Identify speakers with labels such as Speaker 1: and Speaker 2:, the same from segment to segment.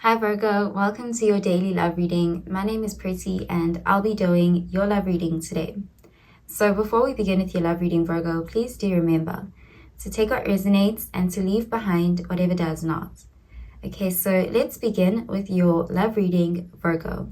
Speaker 1: Hi Virgo, welcome to your daily love reading. My name is Pretty and I'll be doing your love reading today. So before we begin with your love reading, Virgo, please do remember to take what resonates and to leave behind whatever does not. Okay, so let's begin with your love reading, Virgo.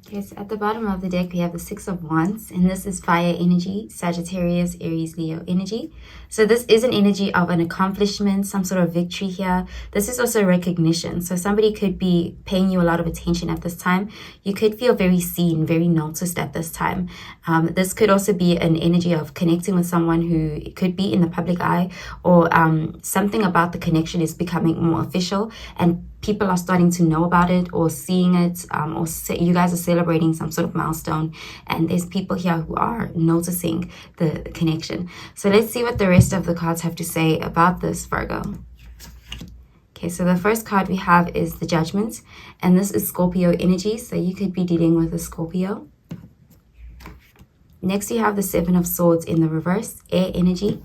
Speaker 1: Okay, so at the bottom of the deck, we have the Six of Wands, and this is fire energy, Sagittarius, Aries, Leo energy. So this is an energy of an accomplishment, some sort of victory here. This is also recognition. So somebody could be paying you a lot of attention at this time. You could feel very seen, very noticed at this time. This could also be an energy of connecting with someone who could be in the public eye, or something about the connection is becoming more official and people are starting to know about it or seeing it, or you guys are celebrating some sort of milestone and there's people here who are noticing the connection. So let's see what the rest of the cards have to say about this, Virgo. Okay, so the first card we have is the Judgment, and this is Scorpio energy, so you could be dealing with a Scorpio. Next you have the Seven of Swords in the reverse, air energy.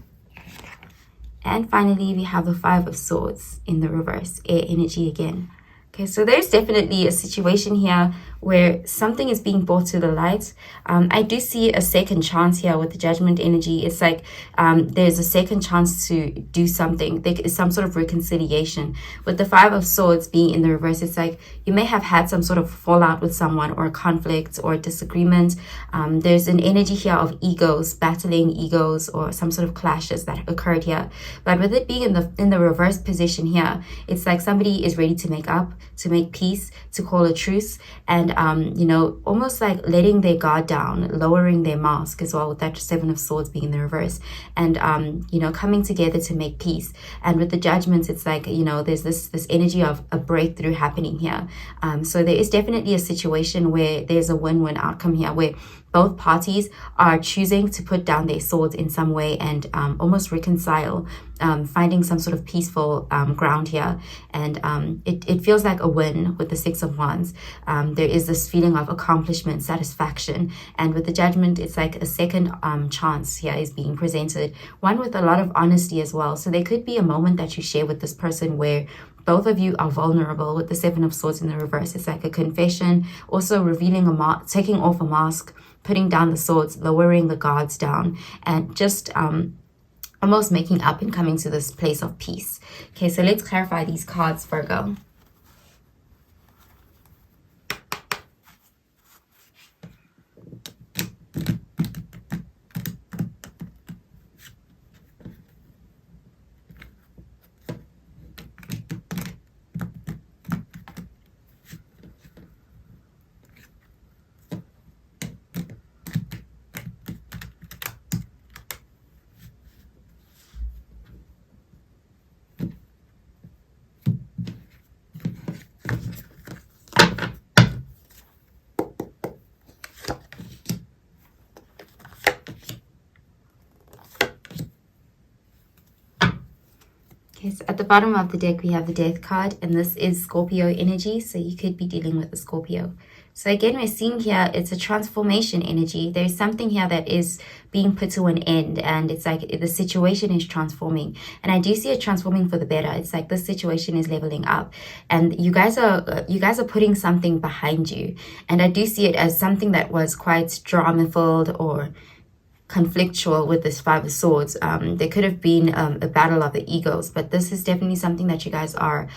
Speaker 1: And finally, we have the Five of Swords in the reverse, air energy again. Okay, so there's definitely a situation here where something is being brought to the light. I do see a second chance here with the Judgment energy. It's like there's a second chance to do something. There is some sort of reconciliation. With the Five of Swords being in the reverse, it's like you may have had some sort of fallout with someone or a conflict or a disagreement. There's an energy here of egos, battling egos, or some sort of clashes that occurred here. But with it being in the reverse position here, it's like somebody is ready to make up, to make peace, to call a truce, and almost like letting their guard down, lowering their mask as well, with that Seven of Swords being in the reverse, and coming together to make peace. And with the Judgments, it's like there's this energy of a breakthrough happening here. So there is definitely a situation where there's a win-win outcome here, where both parties are choosing to put down their swords in some way and almost reconcile, finding some sort of peaceful ground here. And it feels like a win with the Six of Wands. There is this feeling of accomplishment, satisfaction. And with the Judgment, it's like a second chance here is being presented, one with a lot of honesty as well. So there could be a moment that you share with this person where both of you are vulnerable. With the Seven of Swords in the reverse, it's like a confession, also revealing taking off a mask, putting down the swords, lowering the guards down, and just almost making up and coming to this place of peace. Okay, so let's clarify these cards, Virgo. Okay, so at the bottom of the deck, we have the Death card, and this is Scorpio energy, so you could be dealing with a Scorpio. So again, we're seeing here, it's a transformation energy. There's something here that is being put to an end, and it's like the situation is transforming. And I do see it transforming for the better. It's like this situation is leveling up, and you guys are putting something behind you. And I do see it as something that was quite drama-filled or conflictual with this Five of Swords. There could have been a battle of the egos, but this is definitely something that you guys are,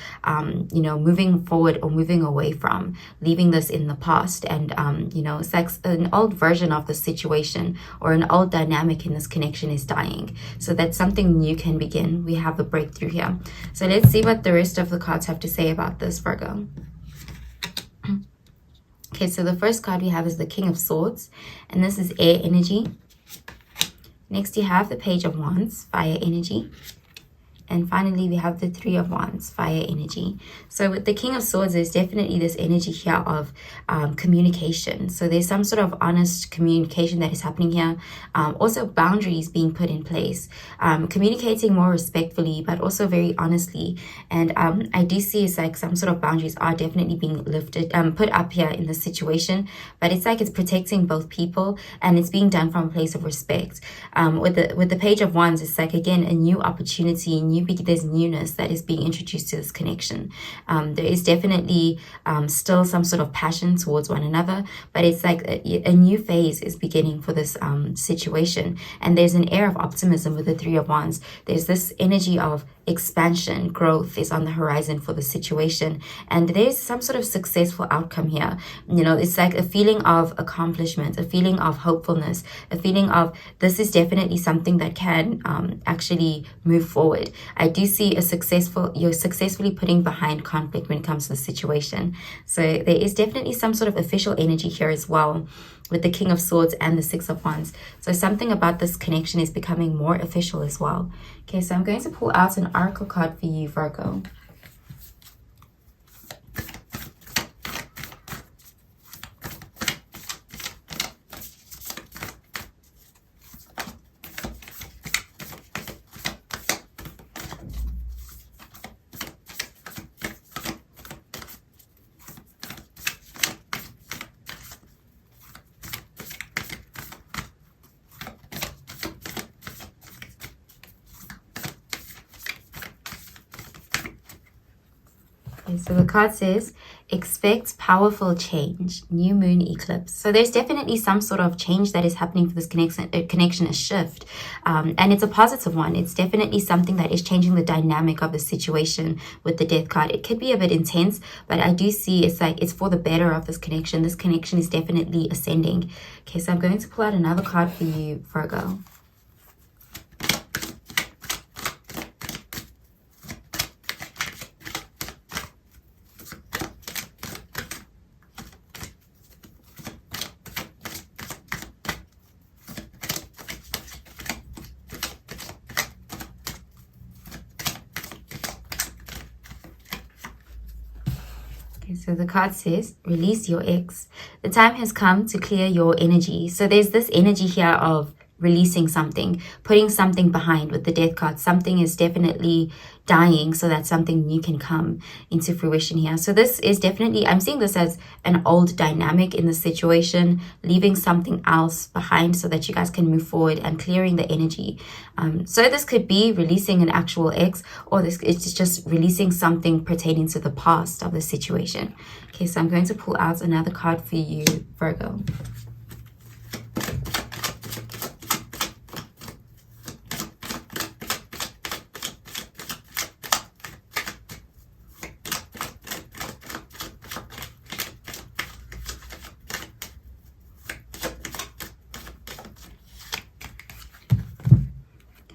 Speaker 1: you know, moving forward or moving away from, leaving this in the past. And, you know, it's like an old version of the situation or an old dynamic in this connection is dying. So that something new can begin. We have a breakthrough here. So let's see what the rest of the cards have to say about this, Virgo. Okay, so the first card we have is the King of Swords, and this is air energy. Next, you have the Page of Wands, fire energy. And finally, we have the Three of Wands, fire energy. So with the King of Swords, there's definitely this energy here of communication. So there's some sort of honest communication that is happening here. Also boundaries being put in place. Communicating more respectfully, but also very honestly. And I do see it's like some sort of boundaries are definitely being lifted, put up here in this situation. But it's like it's protecting both people, and it's being done from a place of respect. With the Page of Wands, it's like, again, a new opportunity, there's newness that is being introduced to this connection. There is definitely still some sort of passion towards one another, but it's like a new phase is beginning for this situation. And there's an air of optimism with the Three of Wands. There's this energy of expansion, growth is on the horizon for the situation, and there's some sort of successful outcome here. You know, it's like a feeling of accomplishment, a feeling of hopefulness, a feeling of this is definitely something that can actually move forward. I do see you're successfully putting behind conflict when it comes to the situation. So there is definitely some sort of official energy here as well, with the King of Swords and the Six of Wands. So something about this connection is becoming more official as well. Okay, so I'm going to pull out an oracle card for you, Virgo. Okay, so the card says, expect powerful change, new moon eclipse. So there's definitely some sort of change that is happening for this connection, a shift. And it's a positive one. It's definitely something that is changing the dynamic of the situation with the Death card. It could be a bit intense, but I do see it's like it's for the better of this connection. This connection is definitely ascending. Okay, so I'm going to pull out another card for you, Virgo. So the card says, release your ex. The time has come to clear your energy. So there's this energy here of releasing something, putting something behind with the Death card. Something is definitely dying so that something new can come into fruition here. So this is definitely, I'm seeing this as an old dynamic in the situation, leaving something else behind so that you guys can move forward and clearing the energy. So this could be releasing an actual ex, or this it's just releasing something pertaining to the past of the situation. Okay, so I'm going to pull out another card for you, Virgo.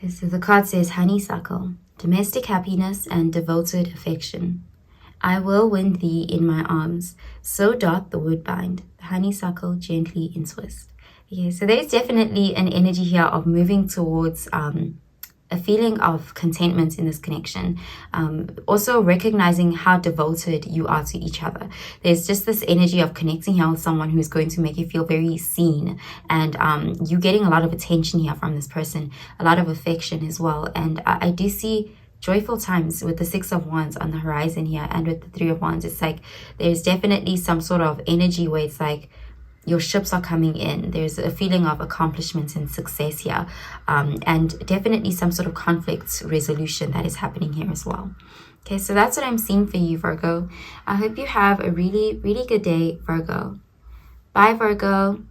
Speaker 1: So the card says honeysuckle, domestic happiness and devoted affection. I will win thee in my arms, so doth the woodbine, the honeysuckle gently entwist. Okay, so there's definitely an energy here of moving towards a feeling of contentment in this connection. Also recognizing how devoted you are to each other. There's just this energy of connecting here with someone who's going to make you feel very seen, and you getting a lot of attention here from this person, a lot of affection as well. And I do see joyful times with the Six of Wands on the horizon here, and with the Three of Wands. It's like there's definitely some sort of energy where it's like your ships are coming in. There's a feeling of accomplishment and success here, and definitely some sort of conflict resolution that is happening here as well. Okay, so that's what I'm seeing for you, Virgo. I hope you have a really, really good day, Virgo. Bye, Virgo.